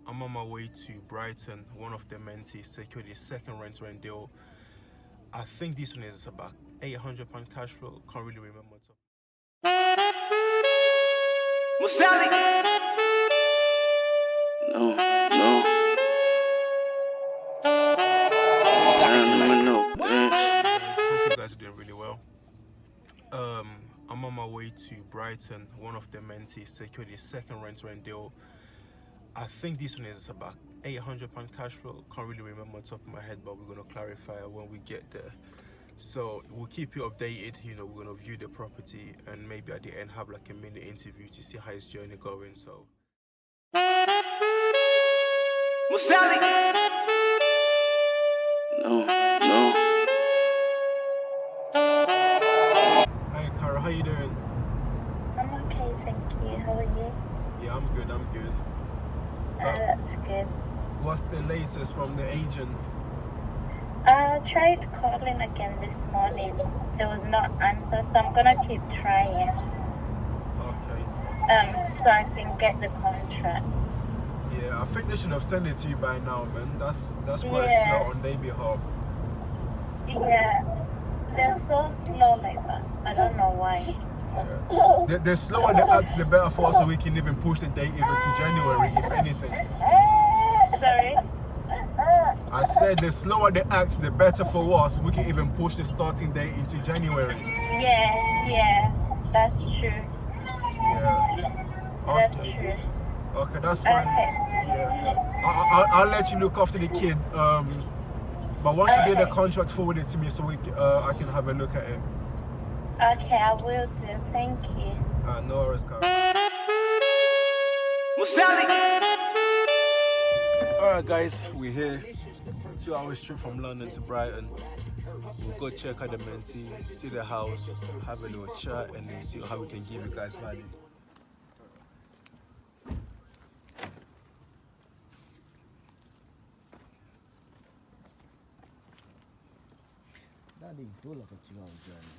I'm on my way to Brighton. One of the mentees secured his second rent deal. I think this one is about £800 cash flow. Can't really remember. No. Hope you guys are doing really well. I'm on my way to Brighton. One of the mentees secured his second rent deal. I think this one is about £800 cash flow. Can't really remember on top of my head, but we're gonna clarify when we get there. So we'll keep you updated. We're gonna view the property and maybe at the end have like a mini interview to see how his journey going. So. No. Hi, Cara. How you doing? I'm okay, thank you. How are you? Yeah, I'm good. That's good. What's the latest from the agent? I tried calling again this morning. There was no answer, so I'm gonna keep trying. Okay. So I can get the contract. Yeah, I think they should have sent it to you by now, man. That's quite Yeah. slow on their behalf. Yeah, they're so slow like that. I don't know why. Yeah. The slower they act, the better for us, so we can even push the date even to January, if anything. Sorry? I said the slower they act, the better for us. We can even push the starting date into January. Yeah, that's true. Yeah. That's Okay. true. Okay, that's fine. Okay. Yeah. I'll let you look after the kid. But once you get the contract, forward it to me so I can have a look at it. Okay, I will do. Thank you. No worries, Carl. Alright guys, we're here. 2 hours trip from London to Brighton. We'll go check out the mentee, see the house, have a little chat, and then see how we can give you guys value. That didn't feel like a 2-hour journey.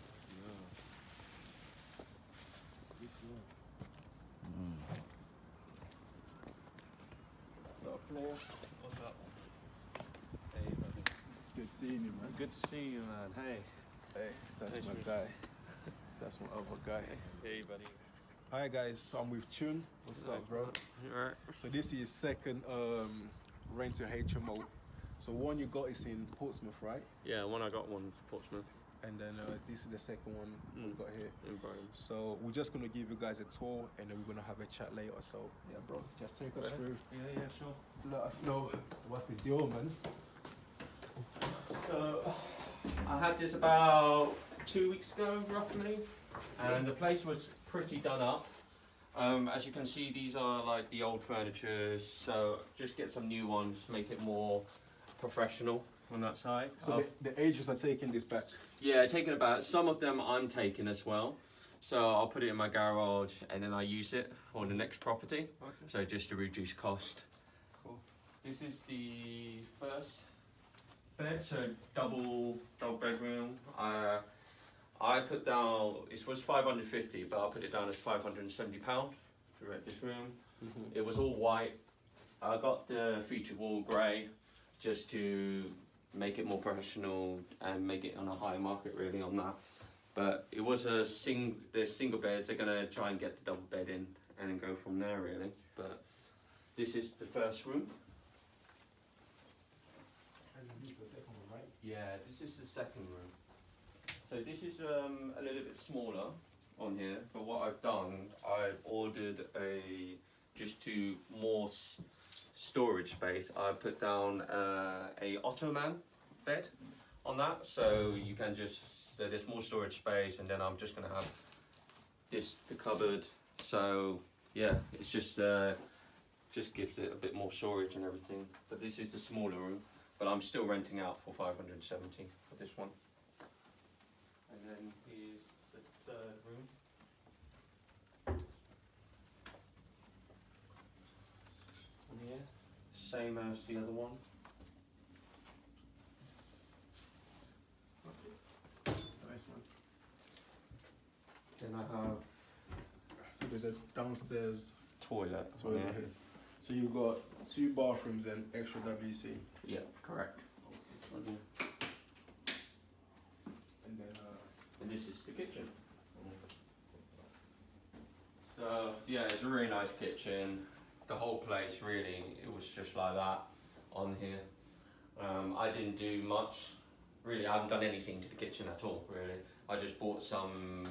What's up, player? What's up? Hey, buddy. Good seeing you, man. Good to see you, man. Hey. Hey, that's my guy. That's my other guy. Hey, buddy. Hi guys, so I'm with Chun. What's up, bro? You alright? So this is second R2HMO. So one you got is in Portsmouth, right? Yeah, one I got one Portsmouth And then this is the second one we got here. in Brighton. So we're just gonna give you guys a tour and then we're gonna have a chat later. So yeah, bro, just take us through. Yeah, sure. Let us know what's the deal, man. So, I had this about 2 weeks ago, roughly, and the place was pretty done up. As you can see, these are like the old furniture, so just get some new ones, make it more professional on that side. So the agents are taking this back. Yeah, taking about some of them I'm taking as well. So I'll put it in my garage and then I use it for the next property. Okay. So just to reduce cost. Cool. This is the first bed, so double bedroom. I put down, it was 550, but I'll put it down as £570 to rent this room. It was all white. I got the featured wall grey just to make it more professional and make it on a higher market really on that. But it was the single beds. They're gonna try and get the double bed in and then go from there really. But this is the first room. And this is the second one, right? Yeah, this is the second room. So this is a little bit smaller on here, but what I've done, I've ordered just to more storage space. I put down a Ottoman bed on that, so you can so there's more storage space, and then I'm just gonna have the cupboard. So yeah, it's just gives it a bit more storage and everything. But this is the smaller room, but I'm still renting out for 570 for this one. And then here's the third room. And here, same as the other one. Nice one. Then I have So there's a downstairs toilet. toilet Yeah. here. So you've got 2 bathrooms and extra WC. Yeah, correct. And then And this is the kitchen. So yeah, it's a really nice kitchen. The whole place really, it was just like that on here. I didn't do much. Really, I haven't done anything to the kitchen at all, really. I just bought some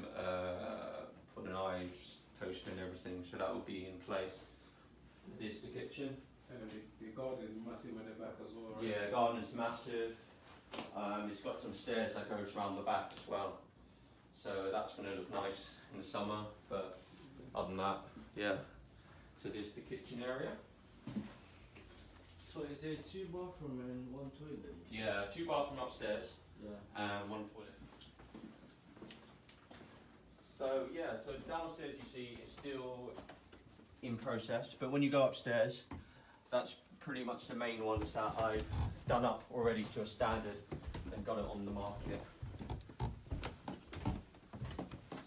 for the knives, toaster and everything, so that will be in place. This is the kitchen. and the garden is massive in the back as well, right? Yeah, garden's massive. It's got some stairs that goes around the back as well. So that's going to look nice in the summer, but other than that, yeah. So this is the kitchen area. So is there 2 bathroom and 1 toilet? Yeah, 2 bathroom upstairs Yeah. and 1 toilet. So yeah, so downstairs you see it's still in process, but when you go upstairs, that's pretty much the main ones that I've done up already to a standard and got it on the market.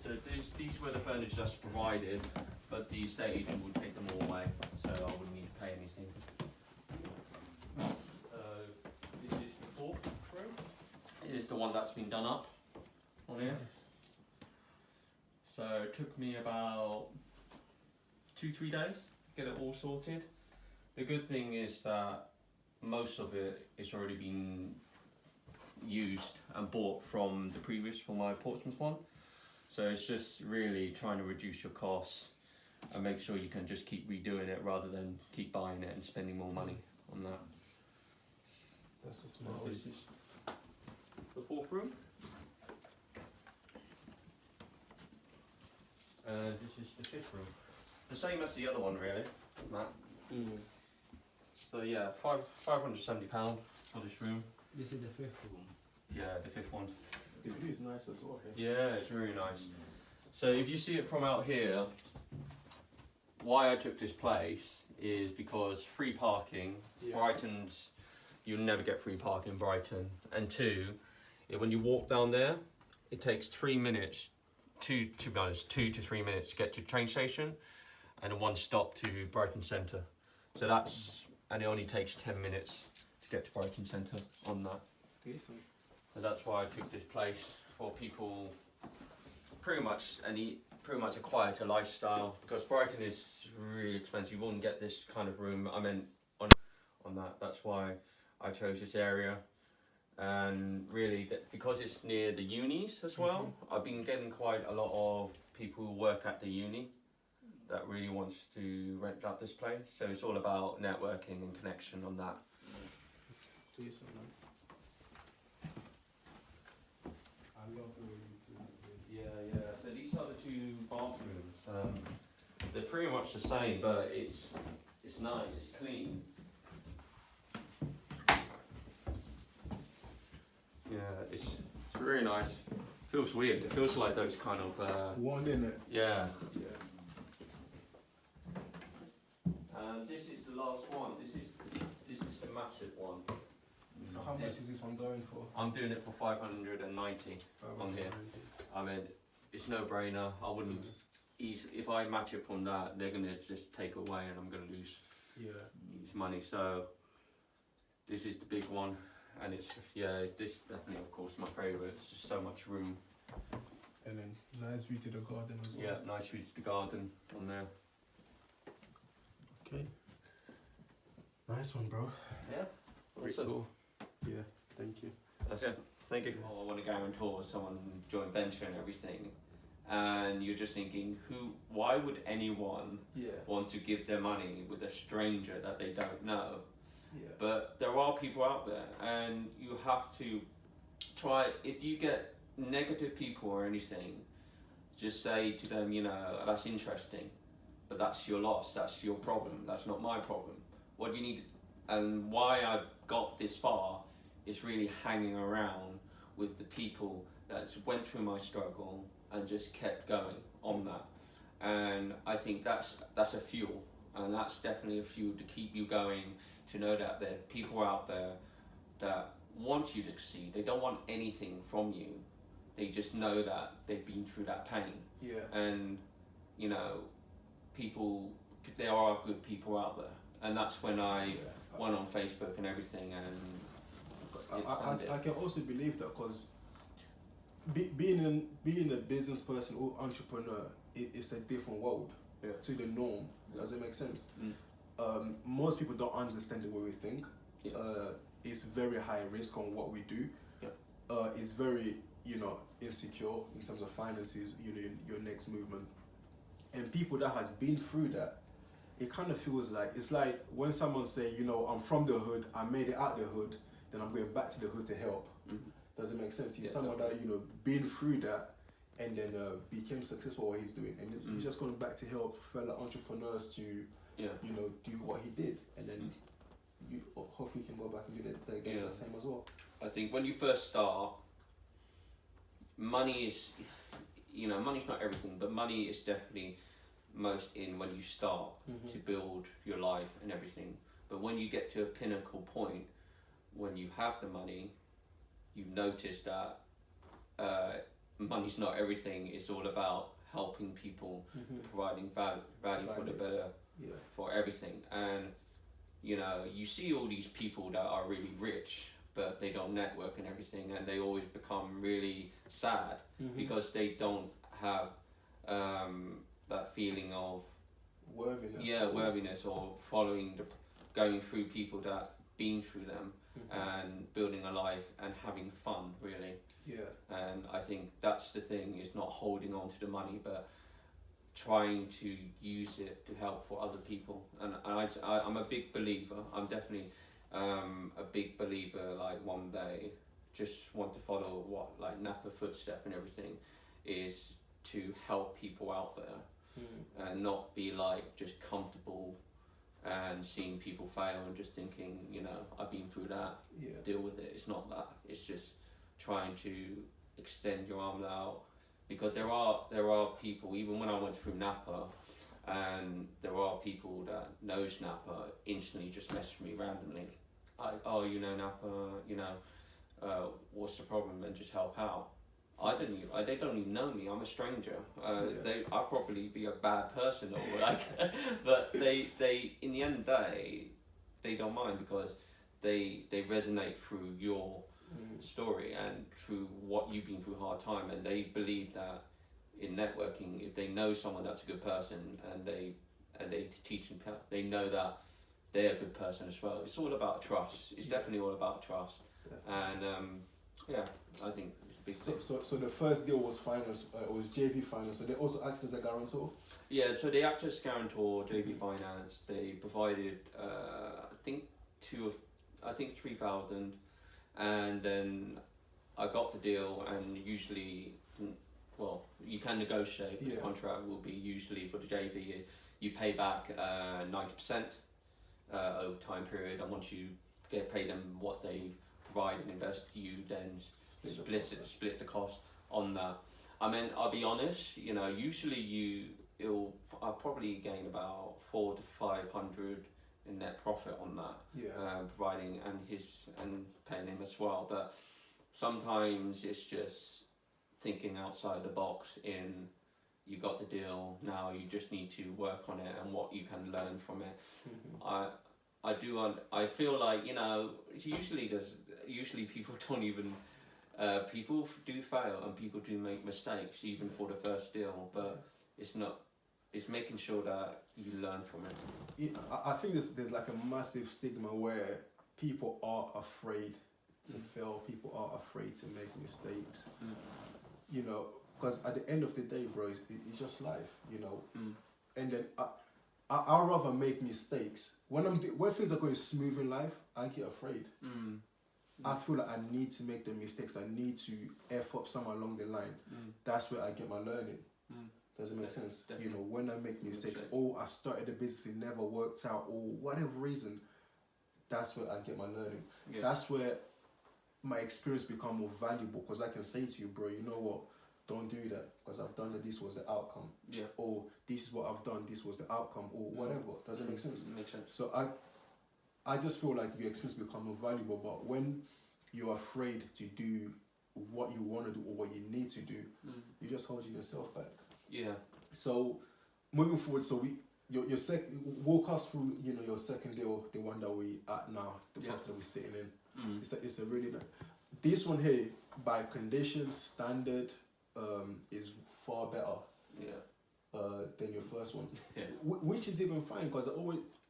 So these were the furniture that's provided, but the estate agent would take them all away, so I wouldn't need to pay anything. This is the 4th room. It is the one that's been done up on here. So it took me about 2-3 days to get it all sorted. The good thing is that most of it is already been used and bought from the previous, from my Portsmouth one. So it's just really trying to reduce your costs and make sure you can just keep redoing it rather than keep buying it and spending more money on that. That's a smart way. This is the 4th room. And this is the 5th room. The same as the other one really, Matt. So yeah, £570 for this room. This is the 5th room. Yeah, the 5th one. The view is nice as well here. Yeah, it's really nice. So if you see it from out here, why I took this place is because free parking. Yeah. Brighton's, you'll never get free parking in Brighton. And 2, when you walk down there, it takes 3 minutes, to be honest, 2 to 3 minutes to get to the train station, and 1 stop to Brighton Centre. So and it only takes 10 minutes to get to Brighton Centre on that. Decent. So that's why I took this place for people pretty much a quieter lifestyle, because Brighton is really expensive. You wouldn't get this kind of room. I mean, on that. That's why I chose this area, and really because it's near the unis as well. I've been getting quite a lot of people who work at the uni that really wants to rent out this place. So it's all about networking and connection on that. Decent, man. I love the way these do it. Yeah. So these are the 2 bathrooms. They're pretty much the same, but it's nice. It's clean. Yeah, it's really nice. Feels weird. It feels like those kind of One in it. yeah. Yeah. This is the last one. This is the massive one. So how much is this one going for? I'm doing it for 590 on here. I mean, it's no brainer. I wouldn't easily, if I match it from that, they're gonna just take away, and I'm gonna lose money. So this is the big one, and this is definitely, of course, my favourite. It's just so much room. And then nice view to the garden as well. Yeah, nice view to the garden on there. Okay. Nice one, bro. Yeah. Great Awesome. tour. Yeah, thank you. That's it. Thank you. I want to guarantor someone joint venture and everything, and you're just thinking, why would anyone want to give their money with a stranger that they don't know? Yeah. But there are people out there, and you have to try. If you get negative people or anything, just say to them, that's interesting, but that's your loss. That's your problem. That's not my problem. What do you need? And why I got this far is really hanging around with the people that went through my struggle and just kept going on that. And I think that's a fuel, and that's definitely a fuel to keep you going, to know that there are people out there that want you to succeed. They don't want anything from you. They just know that they've been through that pain. Yeah. And, there are good people out there, and that's when I went on Facebook and everything, and I can also believe that because being a business person or entrepreneur, it's a different world to the norm. Does it make sense? Most people don't understand the way we think. It's very high risk on what we do. It's very insecure in terms of finances. Your next movement, and people that has been through that, it kind of feels like it's like when someone say, I'm from the hood, I made it out the hood, then I'm going back to the hood to help. Does it make sense? He's someone that been through that and then became successful what he's doing, and he's just going back to help fellow entrepreneurs to do what he did, and then you hopefully can go back and do the against the same as well. I think when you first start, money is, money's not everything, but money is definitely most in when you start to build your life and everything. But when you get to a pinnacle point, when you have the money, you notice that money's not everything. It's all about helping people, providing value for the better, for everything. And you see all these people that are really rich, but they don't network and everything, and they always become really sad because they don't have that feeling of worthiness, or going through people that been through them and building a life and having fun, really. And I think that's the thing, is not holding on to the money, but trying to use it to help for other people. And I'm a big believer. I'm definitely a big believer. Like, one day, just want to follow what like Napa footstep and everything, is to help people out there, and not be like just comfortable and seeing people fail and just thinking, I've been through that, deal with it. It's not that. It's just trying to extend your arms out, because there are people, even when I went through Napa, and there are people that knows Napa instantly just message me randomly, like, oh, Napa, what's the problem, and just help out. They don't even know me. I'm a stranger. I'll probably be a bad person, or like, but they in the end of the day, they don't mind, because they resonate through your story and through what you've been through a hard time, and they believe that in networking, if they know someone that's a good person and they teach them, they know that they're a good person as well. It's all about trust. It's definitely all about trust, and I think. So the first deal was finance. It was JV finance. So they also acted as a guarantor. Yeah. So they acted as guarantor, JV finance. They provided, I think 3,000, and then I got the deal. And usually, you can negotiate. But the contract will be usually for the JV. You pay back 90% over time period, and once you get paid them what they've provide and invest, you then split the cost on that. I mean, I'll be honest, usually I'll probably gain about 400 to 500 in net profit on that, providing and paying him as well. But sometimes it's just thinking outside the box. You got the deal, now you just need to work on it and what you can learn from it. I feel like, usually people don't even, people do fail and people do make mistakes even for the first deal, but it's making sure that you learn from it. Yeah, I think there's like a massive stigma where people are afraid to fail, people are afraid to make mistakes, because at the end of the day, bro, it's just life, and then I'd rather make mistakes. When things are going smooth in life, I get afraid. I feel like I need to make the mistakes. I need to F up somewhere along the line. That's where I get my learning. Does it make sense? Definitely. When I make mistakes, or I started a business, it never worked out, or whatever reason, that's where I get my learning. Yeah. That's where my experience become more valuable, because I can say to you, bro, you know what? Don't do that, because I've done that, this was the outcome. Yeah. Or this is what I've done, this was the outcome, or whatever. Does it make sense? It makes sense. So I just feel like your experience become more valuable, but when you're afraid to do what you want to do or what you need to do, you're just holding yourself back. Yeah. So moving forward, so your walk us through, you know, your second deal, the one that we at now, the Yeah. property that we're sitting in. Mm. It's a really nice. This one here, by conditions standard, is far better Yeah. than your first one. Yeah. Which is even fine because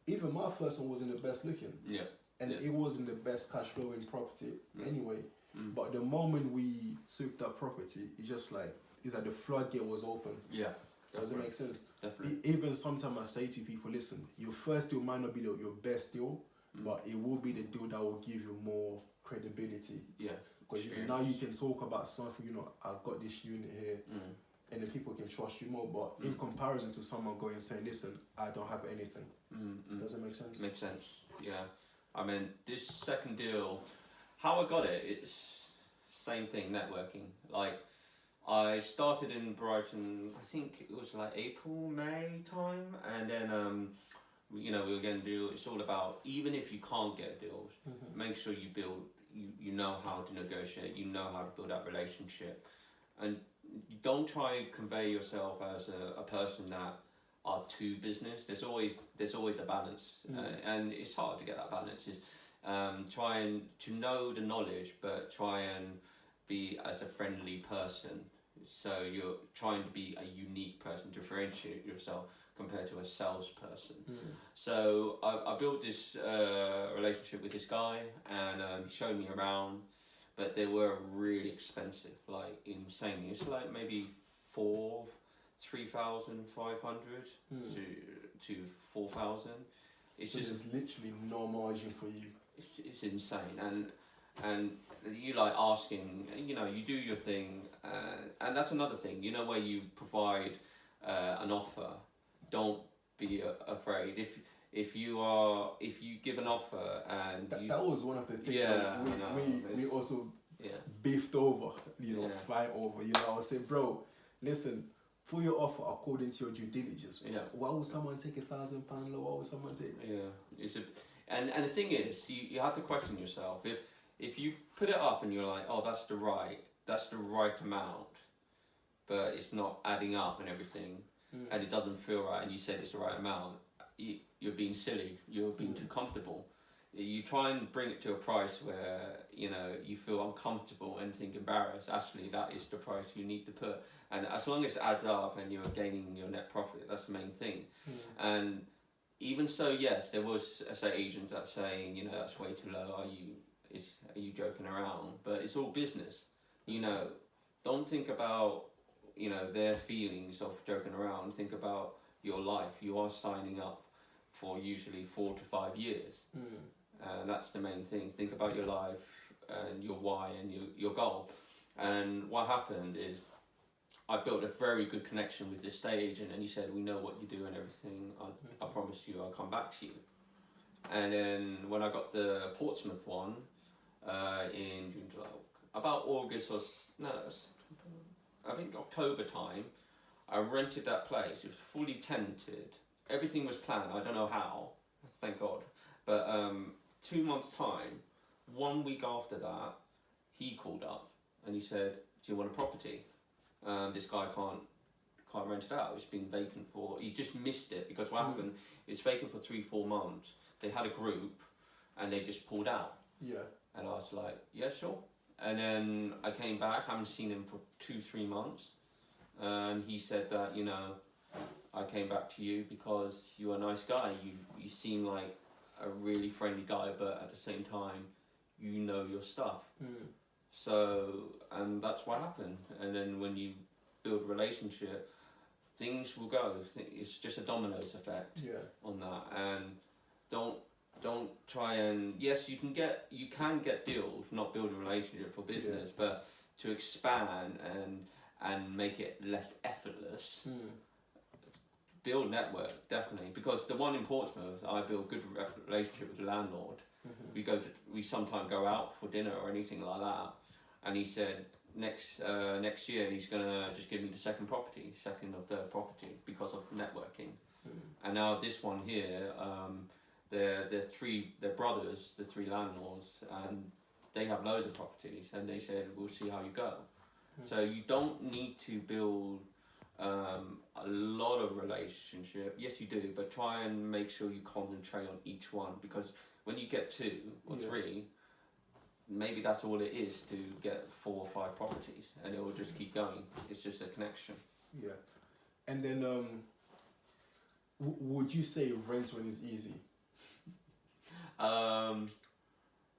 even my first one wasn't the best looking, Yeah. and Yeah. it wasn't the best cash flowing property anyway. Mm. But the moment we took that property, it's like the floodgate was open. Yeah. Does it make sense? Definitely. Even sometimes I say to people, listen, your first deal might not be your best deal, but it will be the deal that will give you more credibility. Yeah. Because now you can talk about something, you know, I've got this unit here, and then people can trust you more. But in comparison to someone going and saying, listen, I don't have anything. Does it make sense? Makes sense. Yeah. I mean, this second deal, how I got it, it's same thing, networking. Like, I started in Brighton, I think it was like April, May time, and then, you know, we were going to do, it's all about, even if you can't get deals, make sure you build, you know how to negotiate, you know how to build that relationship, and don't try and convey yourself as a person that are too business. There's always a balance, and it's hard to get that balance. Is try and to know the knowledge, but try and be as a friendly person. So you're trying to be a unique person, differentiate yourself compared to a salesperson. So I built this relationship with this guy, and he showed me around, but they were really expensive, like insanely. It's like maybe 3,500 to 4,000. It's so just there's literally no margin for you. it's insane, and you like asking, you know, you do your thing, and that's another thing, you know, where you provide an offer, don't be afraid. If you give an offer and that was one of the things we also beefed over, you know, fight over. You know, I would say, bro, listen, put your offer according to your due diligence. Yeah. Why would someone take £1,000 low? Why would someone take? Yeah, and the thing is, you have to question yourself. If you put it up and you're like, oh, that's the right amount, but it's not adding up and everything, and it doesn't feel right, and you said it's the right amount, you're being silly. You're being too comfortable. You try and bring it to a price where, you know, you feel uncomfortable and think embarrassed. Actually, that is the price you need to put, and as long as it adds up and you're gaining your net profit, that's the main thing. And even so, yes, there was a estate agent that's saying, you know, that's way too low. Are you joking around? But it's all business. You know, don't think about, you know, their feelings of joking around. Think about your life. You are signing up for usually 4 to 5 years. That's the main thing. Think about your life and your why and your goal. And what happened is I built a very good connection with this estate agent, and he said, we know what you do and everything. I promised you I'll come back to you. And then when I got the Portsmouth one in June, July, about August or I think October time, I rented that place. It was fully tenanted. Everything was planned. I don't know how, thank God. But 2 months time, 1 week after that, he called up and he said, do you want a property? This guy can't rent it out. It's been vacant for, he just missed it, because what happened, it's vacant for 3-4 months. They had a group and they just pulled out. Yeah. And I was like, yeah, sure. And then I came back, haven't seen him for 2-3 months. And he said that, you know, I came back to you because you're a nice guy. You seem like a really friendly guy, but at the same time, you know your stuff. So, and that's what happened. And then when you build a relationship, things will go. It's just a dominoes effect on that. And don't try and, yes, you can get deals, not build a relationship for business, but to expand and make it less effortless. Build network, definitely, because the one in Portsmouth, I build good relationship with the landlord. We sometimes go out for dinner or anything like that, and he said next year he's gonna just give me the second or third property because of networking. And now this one here, they're brothers, the 3 landlords, and they have loads of properties, and they said we'll see how you go. So you don't need to build a lot of relationship. Yes, you do, but try and make sure you concentrate on each one, because when you get 2 or 3, maybe that's all it is to get 4 or 5 properties, and it will just keep going. It's just a connection. Yeah. And then, would you say rent when is easy?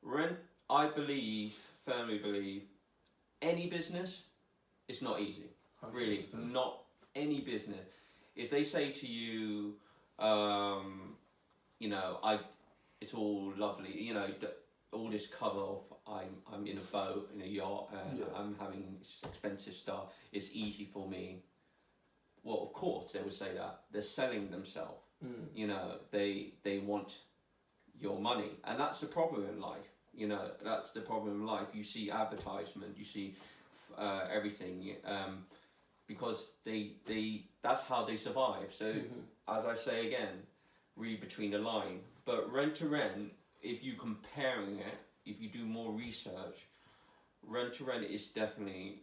Rent, I firmly believe, any business, it's not easy. 100%. Really, not any business. If they say to you, you know, it's all lovely, you know, all this cover of I'm in a boat, in a yacht, and I'm having expensive stuff, it's easy for me. Well, of course they would say that. They're selling themselves. You know, they want your money, and that's the problem in life. You know, that's the problem in life. You see advertisement, you see everything, because that's how they survive. So as I say again, read between the line. But rent to rent, if you comparing it, if you do more research, rent to rent is definitely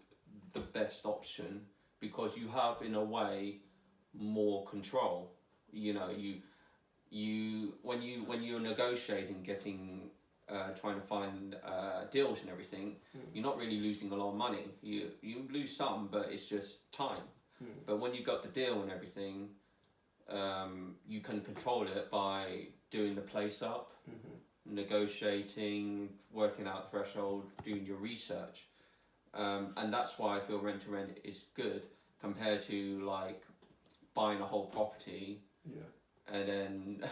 the best option, because you have, in a way, more control. You know, when you're negotiating, trying to find deals and everything, you're not really losing a lot of money. You lose some, but it's just time. But when you got the deal and everything, you can control it by doing the place up, negotiating, working out the threshold, doing your research. And that's why I feel rent to rent is good compared to like buying a whole property and then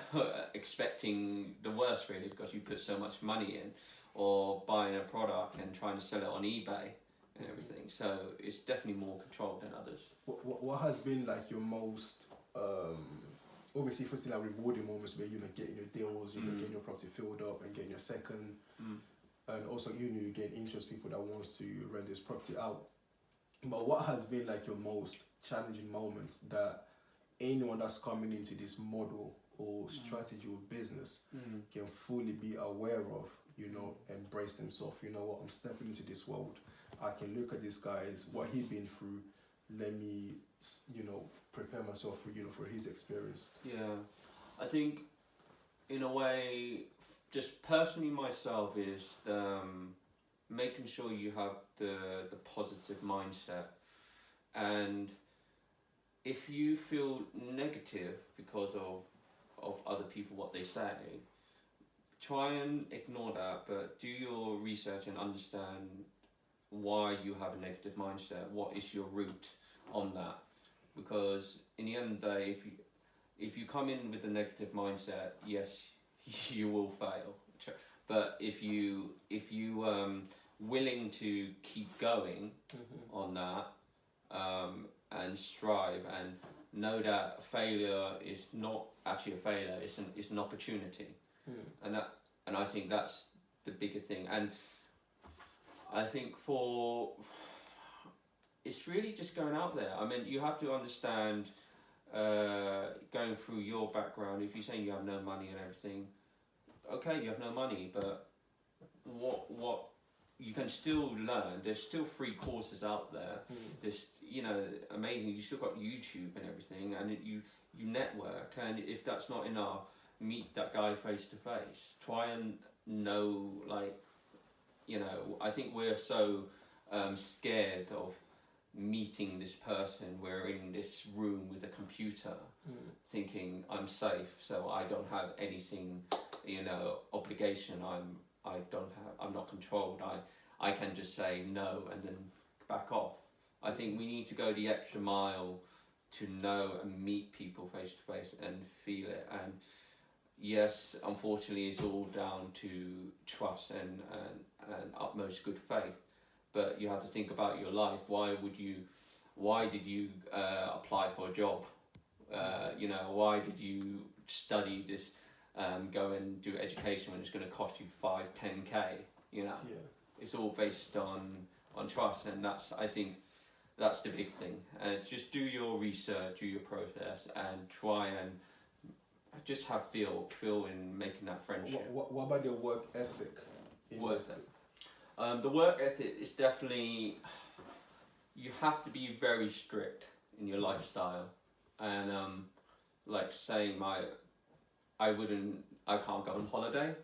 expecting the worst, really, because you put so much money in, or buying a product and trying to sell it on eBay and everything. So it's definitely more controlled than others. What has been like your most obviously for still like rewarding moments where, you know, getting your deals, you know, getting your property filled up and getting your second, and also, you know, you get interest people that wants to rent this property out. But what has been like your most challenging moments that anyone that's coming into this model or strategy or business can fully be aware of, you know, embrace themselves? You know what, I'm stepping into this world. I can look at this guy's, what he's been through. Let me, you know, prepare myself for, you know, for his experience. Yeah, I think in a way, just personally myself, is making sure you have the positive mindset. And if you feel negative because of other people, what they say, try and ignore that, but do your research and understand why you have a negative mindset. What is your root on that? Because in the end of the day, if you come in with a negative mindset, yes, you will fail. But if you willing to keep going on that, and strive and know that failure is not actually a failure, it's an opportunity. And I think that's the bigger thing. And I think it's really just going out there. I mean, you have to understand, going through your background, if you're saying you have no money and everything, okay, you have no money, but what you can still learn. There's still free courses out there. There's, you know, amazing. You still got YouTube and everything, and you network. And if that's not enough, meet that guy face to face. Try and know, like, you know, I think we're so scared of meeting this person. We're in this room with a computer, thinking I'm safe, so I don't have anything, you know, obligation. I'm not controlled. I can just say no and then back off. I think we need to go the extra mile to know and meet people face to face and feel it. And yes, unfortunately, it's all down to trust and utmost good faith. But you have to think about your life. Why did you apply for a job? You know, why did you study this? Go and do education when it's going to cost you 5-10k. You know, it's all based on trust, and I think that's the big thing. And just do your research, do your process, and try and just have feel in making that friendship. What about the work ethic? The work ethic is definitely, you have to be very strict. in your lifestyle, and like saying I can't go on holiday,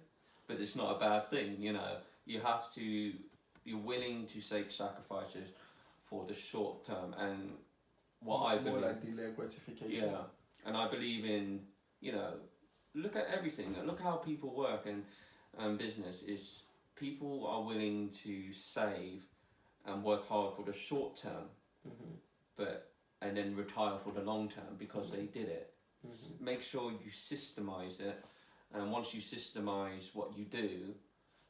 but it's not a bad thing, you know. You're willing to take sacrifices for the short term, and what I believe, more like delayed gratification. yeah, and I believe in, you know, look at everything. Look how people work and business is. People are willing to save and work hard for the short term, and then retire for the long term because they did it. Make sure you systemize it, and once you systemize what you do,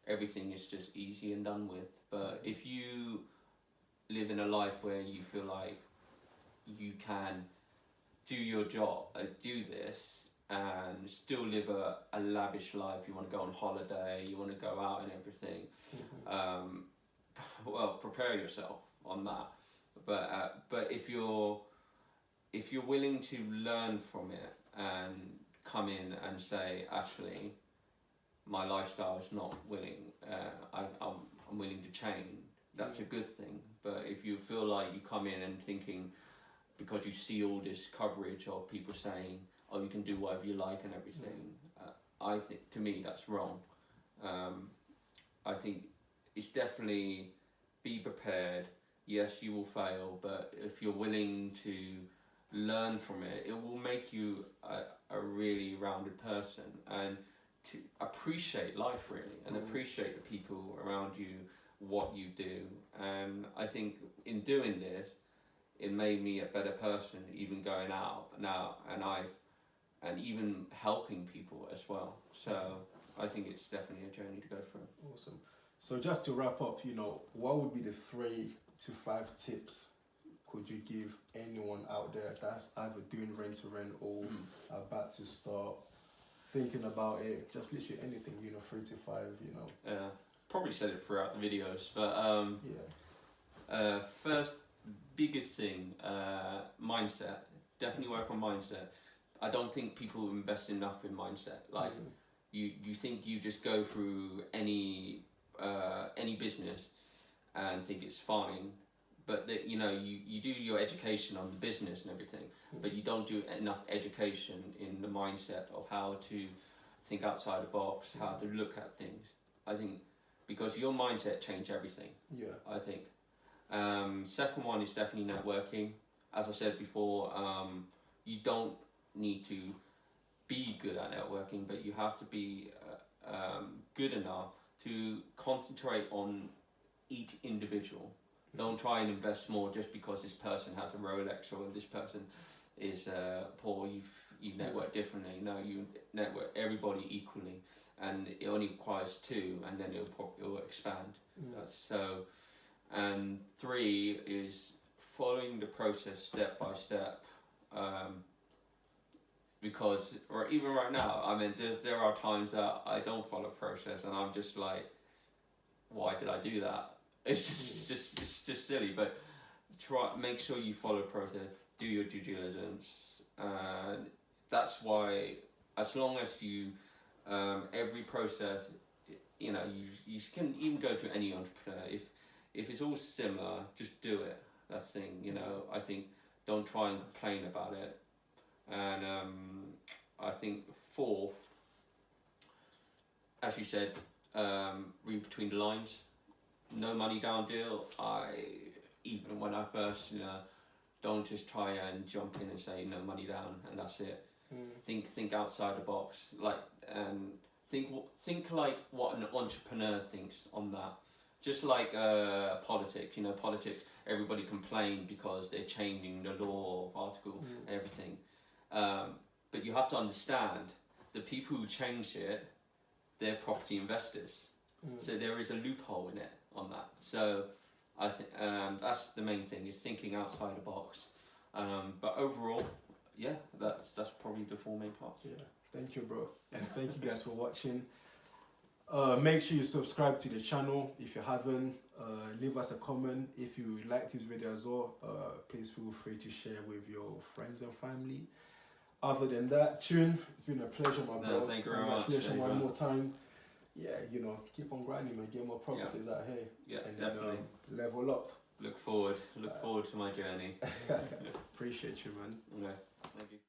everything is just easy and done with. But if you live in a life where you feel like you can do your job, do this, and still live a lavish life, you want to go on holiday, you want to go out and everything, well, prepare yourself on that. But if you're willing to learn from it and come in and say, actually, my lifestyle is not willing, I'm willing to change, that's a good thing. But if you feel like you come in and thinking, because you see all this coverage of people saying, oh, you can do whatever you like and everything, I think, to me, that's wrong. I think it's definitely be prepared. Yes, you will fail, but if you're willing to learn from it, it will make you a really rounded person, and to appreciate life really, and appreciate the people around you, what you do. And I think in doing this, it made me a better person, even going out now, and even helping people as well. So I think it's definitely a journey to go through. Awesome. So just to wrap up, you know, what would be the 3 to 5 tips could you give anyone out there that's either doing rent to rent or about to start thinking about it? Just literally anything, you know, 3 to 5, you know. Yeah, probably said it throughout the videos, but first biggest thing, mindset. Definitely work on mindset. I don't think people invest enough in mindset. Like you think you just go through any business and think it's fine, but that, you know, you do your education on the business and everything, but you don't do enough education in the mindset of how to think outside the box, how to look at things. I think because your mindset changes everything. Yeah. I think. Second one is definitely networking. As I said before, you don't need to be good at networking, but you have to be good enough to concentrate on each individual. Don't try and invest more just because this person has a Rolex or this person is poor. You network differently. No, you network everybody equally, and it only requires 2, and then it'll expand. So, and 3 is following the process step by step. Because, or even right now, I mean, there are times that I don't follow process, and I'm just like, why did I do that? It's just silly. But make sure you follow process, do your due diligence, and that's why, as long as you every process, you know, you can even go to any entrepreneur. If it's all similar, just do it. That thing, you know. I think don't try and complain about it. And I think 4th, as you said, read between the lines. No money down deal. Even when I first, you know, don't just try and jump in and say no money down and that's it. Think outside the box. Like, and think like what an entrepreneur thinks on that. Just like politics, you know, politics. Everybody complain because they're changing the law of article and everything. But you have to understand the people who change it, they're property investors. So there is a loophole in it on that. So I think that's the main thing, is thinking outside the box. But overall, yeah, that's probably the 4 main parts. Yeah, thank you, bro, and thank you guys for watching. Make sure you subscribe to the channel if you haven't. Leave us a comment if you like this video as well. Please feel free to share with your friends and family. Other than that, Chun, it's been a pleasure, my bro. Thank you very much. Congratulations one more time. Yeah, you know, keep on grinding and get more properties out here. Yeah, and definitely. then level up. Look forward to my journey. Appreciate you, man. Okay, thank you.